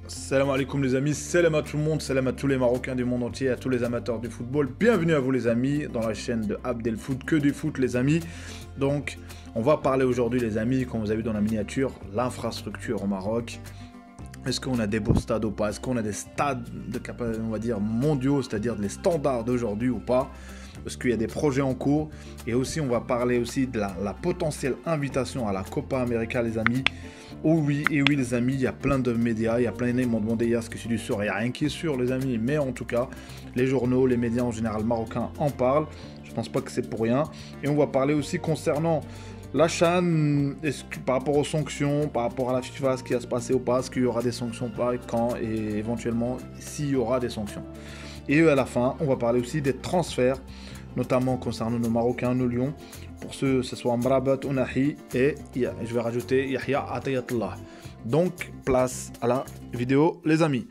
Salam alaikum les amis, salam à tout le monde, salam à tous les Marocains du monde entier, à tous les amateurs du football. Bienvenue à vous les amis dans la chaîne de Abdel Foot, que du foot les amis. Donc on va parler aujourd'hui les amis, comme vous avez vu dans la miniature, l'infrastructure au Maroc. Est-ce qu'on a des beaux stades ou pas? Est-ce qu'on a des stades on va dire mondiaux, c'est-à-dire les standards d'aujourd'hui ou pas? Parce qu'il y a des projets en cours. Et aussi on va parler aussi de la potentielle invitation à la Copa América les amis. Oh oui, et oui les amis, il y a plein de médias, il y a plein ils m'ont demandé hier ce que c'est du sûr, il n'y a rien qui est sûr les amis, mais en tout cas, les journaux, les médias en général marocains en parlent, je pense pas que c'est pour rien. Et on va parler aussi concernant la CHAN, par rapport aux sanctions, par rapport à la FIFA, ce qui va se passer ou pas, est-ce qu'il y aura des sanctions, pas, quand, et éventuellement s'il y aura des sanctions. Et à la fin, on va parler aussi des transferts, notamment concernant nos Marocains, nos Lions, pour ce soit Mrabat Ounahi et je vais rajouter Yahya Atayatullah. Donc, place à la vidéo, les amis.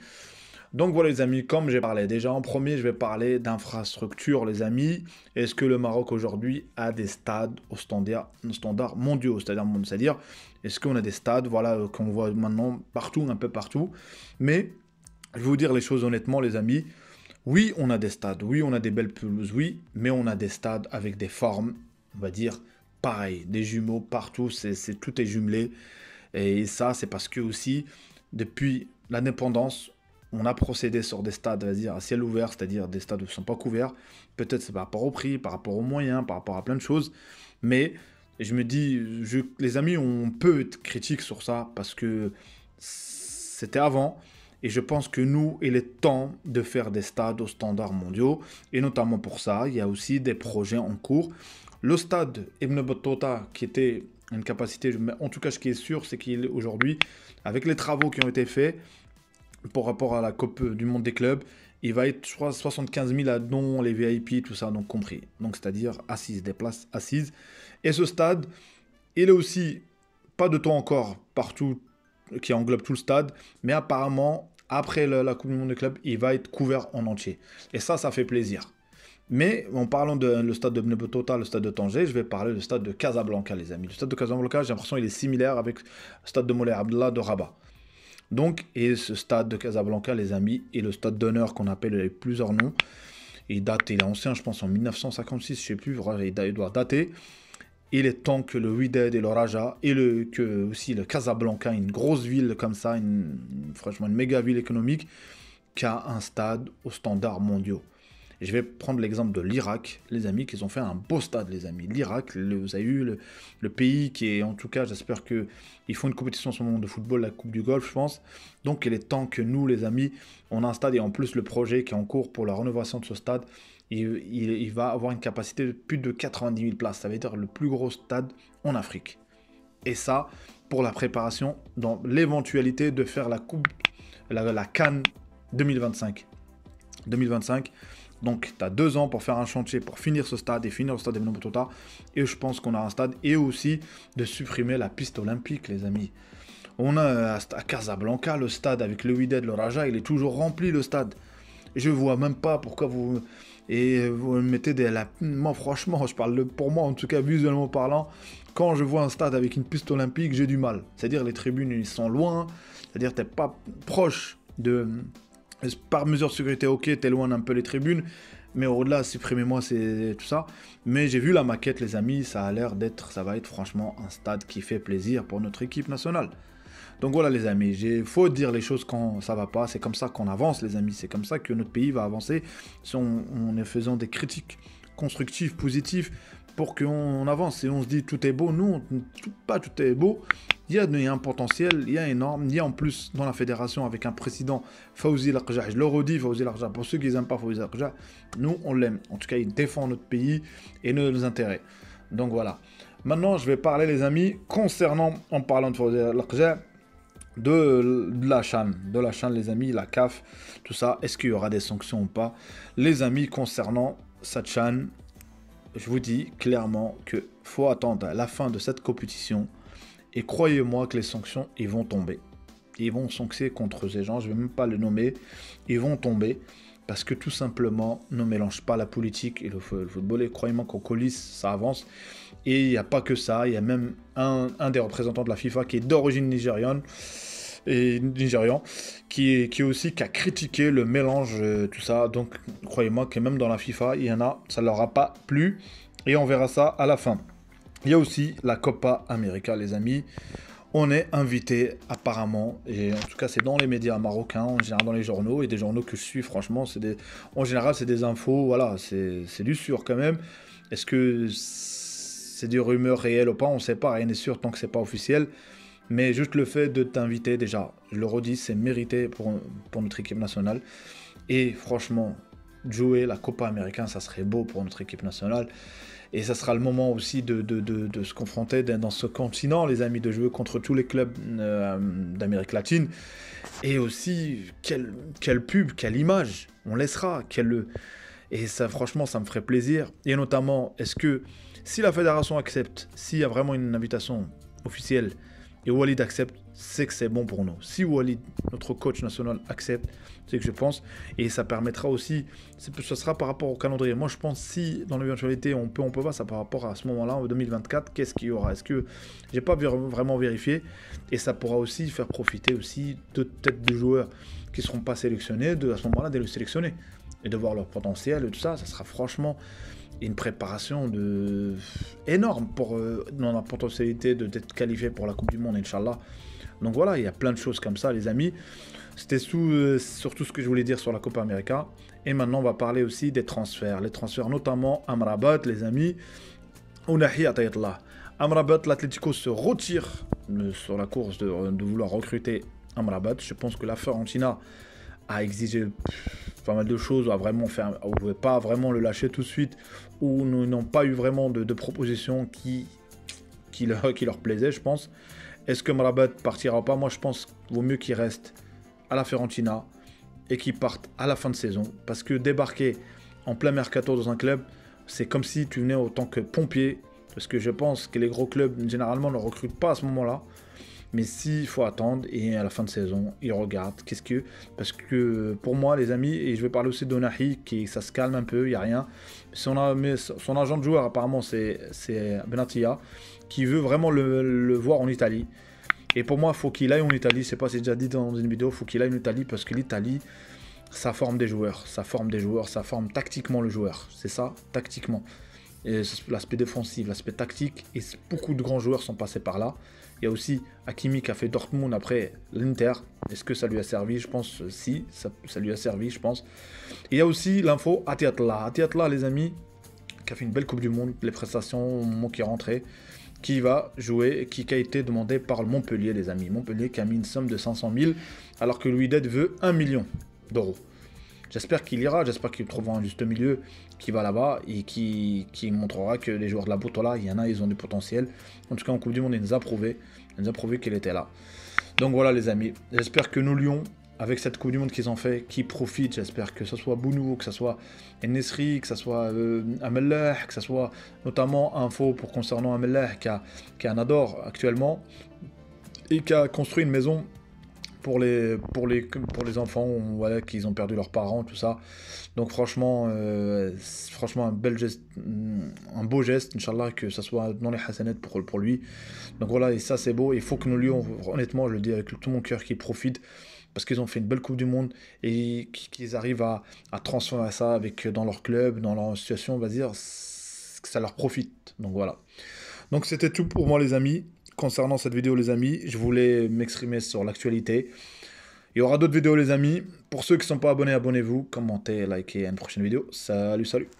Donc voilà les amis, comme j'ai parlé déjà en premier, je vais parler d'infrastructure les amis. Est-ce que le Maroc aujourd'hui a des stades aux standards mondiaux, c'est-à-dire est-ce qu'on a des stades, voilà, qu'on voit maintenant partout, un peu partout. Mais je vais vous dire les choses honnêtement les amis. Oui, on a des stades, oui, on a des belles pelouses, oui, mais on a des stades avec des formes, on va dire, pareilles, des jumeaux partout, tout est jumelé. Et ça, c'est parce que aussi, depuis l'indépendance, on a procédé sur des stades, on va dire, à ciel ouvert, c'est-à-dire des stades qui ne sont pas couverts. Peut-être c'est par rapport au prix, par rapport aux moyens, par rapport à plein de choses. Mais je me dis, les amis, on peut être critique sur ça parce que c'était avant. Et je pense que nous, il est temps de faire des stades aux standards mondiaux. Et notamment pour ça, il y a aussi des projets en cours. Le stade Ibn Battuta, qui était une capacité, en tout cas ce qui est sûr, c'est qu'il est aujourd'hui, avec les travaux qui ont été faits, par rapport à la Coupe du Monde des clubs, il va être, je crois, 75 000 à dont les VIP, tout ça, donc compris. Donc c'est-à-dire assises, des places assises. Et ce stade, il est aussi, pas de temps encore, partout, qui englobe tout le stade, mais apparemment, après la Coupe du Monde des clubs, il va être couvert en entier. Et ça fait plaisir. Mais en parlant de le stade de Ibn Battuta, le stade de Tanger, je vais parler du stade de Casablanca, les amis. Le stade de Casablanca, j'ai l'impression qu'il est similaire avec le stade de Moulay Abdallah de Rabat. Donc, et ce stade de Casablanca, les amis, est le stade d'honneur qu'on appelle avec plusieurs noms. Il est ancien, je pense, en 1956, je ne sais plus, il doit dater. Il est temps que le Wydad et le Raja, et que aussi le Casablanca, une grosse ville comme ça, franchement une méga ville économique, qui a un stade aux standards mondiaux. Et je vais prendre l'exemple de l'Irak, les amis, qui ont fait un beau stade, les amis. L'Irak, vous avez eu le pays qui est, en tout cas, j'espère qu'ils font une compétition en ce moment de football, la Coupe du Golfe, je pense. Donc, il est temps que nous, les amis, on a un stade, et en plus, le projet qui est en cours pour la rénovation de ce stade, il va avoir une capacité de plus de 90 000 places. Ça veut dire le plus gros stade en Afrique. Et ça, pour la préparation, dans l'éventualité de faire la CAN 2025. Donc, tu as 2 ans pour faire un chantier, pour finir ce stade et finir le stade Ibn Battuta. Et je pense qu'on a un stade. Et aussi de supprimer la piste olympique, les amis. On a à Casablanca, le stade avec le Wydad, le Raja, il est toujours rempli, le stade. Je vois même pas pourquoi vous me mettez moi, franchement, je parle pour moi, en tout cas, visuellement parlant. Quand je vois un stade avec une piste olympique, j'ai du mal. C'est-à-dire, les tribunes, ils sont loin. C'est-à-dire, tu n'es pas proche de... Par mesure de sécurité, ok, t'éloignes un peu les tribunes, mais au-delà, supprimez-moi, c'est tout ça. Mais j'ai vu la maquette, les amis, ça va être franchement un stade qui fait plaisir pour notre équipe nationale. Donc voilà, les amis, il faut dire les choses quand ça va pas. C'est comme ça qu'on avance, les amis. C'est comme ça que notre pays va avancer, si on est faisant des critiques constructives, positives, pour qu'on avance. Et on se dit tout est beau, nous, pas tout est beau. Il y a un potentiel, il y a énorme. Il y a en plus dans la fédération avec un président, Fawzi Larja. Je le redis, Fawzi Larja. Pour ceux qui n'aiment pas Fawzi Larja, nous, on l'aime. En tout cas, il défend notre pays et nos intérêts. Donc voilà. Maintenant, je vais parler, les amis, concernant, en parlant de Fawzi Larja, de la CHAN, les amis, la CAF, tout ça. Est-ce qu'il y aura des sanctions ou pas? Les amis, concernant cette CHAN, je vous dis clairement qu'il faut attendre à la fin de cette compétition. Et croyez-moi que les sanctions, ils vont tomber. Ils vont sanctionner contre ces gens, je ne vais même pas les nommer. Ils vont tomber parce que tout simplement, ne mélange pas la politique et le football. Et croyez-moi qu'en coulisses, ça avance. Et il n'y a pas que ça, il y a même un des représentants de la FIFA qui est d'origine nigériane. et nigérian, qui aussi qui a critiqué le mélange, tout ça. Donc, croyez-moi que même dans la FIFA, il y en a, ça leur a pas plu. Et on verra ça à la fin. Il y a aussi la Copa América, les amis. On est invité apparemment, et en tout cas c'est dans les médias marocains, en général dans les journaux, et des journaux que je suis franchement, en général c'est des infos, voilà, c'est du sûr quand même. Est-ce que c'est des rumeurs réelles ou pas, on ne sait pas, rien n'est sûr tant que c'est pas officiel. Mais juste le fait de t'inviter déjà, je le redis, c'est mérité pour notre équipe nationale. Et franchement, jouer la Copa Américaine, ça serait beau pour notre équipe nationale. Et ça sera le moment aussi de se confronter dans ce continent, les amis, de jouer contre tous les clubs d'Amérique latine. Et aussi, quelle pub, quelle image on laissera. Et ça, franchement, ça me ferait plaisir. Et notamment, est-ce que si la fédération accepte, s'il y a vraiment une invitation officielle, et Walid accepte, c'est que c'est bon pour nous. Si Walid, notre coach national, accepte, c'est que je pense, et ça permettra aussi, ce sera par rapport au calendrier. Moi, je pense si dans l'éventualité on peut voir ça par rapport à ce moment-là, en 2024, qu'est-ce qu'il y aura? Est-ce que j'ai pas vraiment vérifié? Et ça pourra aussi faire profiter aussi de peut-être des joueurs qui seront pas sélectionnés, à ce moment-là, de les sélectionner et de voir leur potentiel et tout ça. Ça sera franchement une préparation énorme dans la potentialité d'être qualifié pour la Coupe du Monde, Inch'Allah. Donc voilà, il y a plein de choses comme ça, les amis. C'était surtout ce que je voulais dire sur la Copa América. Et maintenant, on va parler aussi des transferts. Les transferts, notamment Amrabat, les amis. Ounahi Atayatlah. Amrabat, l'Atlético se retire sur la course de vouloir recruter Amrabat. Je pense que la Fiorentina a exigé pas mal de choses, on ne pouvait pas vraiment le lâcher tout de suite, ou nous n'ont pas eu vraiment de propositions qui leur plaisaient, je pense. Est-ce que Amrabat partira ou pas? Moi, je pense qu'il vaut mieux qu'il reste à la Fiorentina et qu'il parte à la fin de saison, parce que débarquer en plein mercato dans un club, c'est comme si tu venais en tant que pompier, parce que je pense que les gros clubs, généralement, ne recrutent pas à ce moment-là. Mais s'il faut attendre, et à la fin de saison, il regarde. Parce que pour moi, les amis, et je vais parler aussi d'Onahi, ça se calme un peu, il n'y a rien. Son agent de joueur, apparemment, c'est Benatia, qui veut vraiment le voir en Italie. Et pour moi, il faut qu'il aille en Italie. Je ne sais pas si j'ai déjà dit dans une vidéo, il faut qu'il aille en Italie, parce que l'Italie, ça forme des joueurs. Ça forme tactiquement le joueur. C'est ça, tactiquement. L'aspect défensif, l'aspect tactique, et beaucoup de grands joueurs sont passés par là. Il y a aussi Hakimi qui a fait Dortmund après l'Inter. Est-ce que ça lui a servi? Je pense si, ça lui a servi, je pense. Et il y a aussi l'info Atayatlah. Atayatlah, les amis, qui a fait une belle Coupe du Monde, les prestations au moment qui est rentré, qui va jouer, qui a été demandé par le Montpellier, les amis. Montpellier qui a mis une somme de 500 000, alors que Louis Dede veut 1 million d'euros. J'espère qu'il ira, j'espère qu'il trouvera un juste milieu qui va là-bas et qui montrera que les joueurs de la Botola, il y en a, ils ont du potentiel. En tout cas, en Coupe du Monde, il nous a prouvé qu'il était là. Donc voilà, les amis, j'espère que nos Lions, avec cette Coupe du Monde qu'ils ont fait, qui profitent, j'espère que ce soit Bounou, que ce soit Nesri, que ce soit Amellah, que ce soit notamment info concernant Amellah, qui a un adore actuellement et qui a construit une maison pour les enfants, voilà, qu'ils ont perdu leurs parents, tout ça. Donc franchement, un beau geste, Inch'Allah, que ça soit dans les hasanets pour lui. Donc voilà, et ça c'est beau. Il faut que nos Lions, honnêtement, je le dis avec tout mon cœur, qu'ils profitent, parce qu'ils ont fait une belle Coupe du Monde, et qu'ils arrivent à transformer ça dans leur club, dans leur situation, on va dire, que ça leur profite. Donc voilà. Donc c'était tout pour moi, les amis. Concernant cette vidéo, les amis, je voulais m'exprimer sur l'actualité. Il y aura d'autres vidéos, les amis. Pour ceux qui ne sont pas abonnés, abonnez-vous, commentez, likez, à une prochaine vidéo. Salut, salut.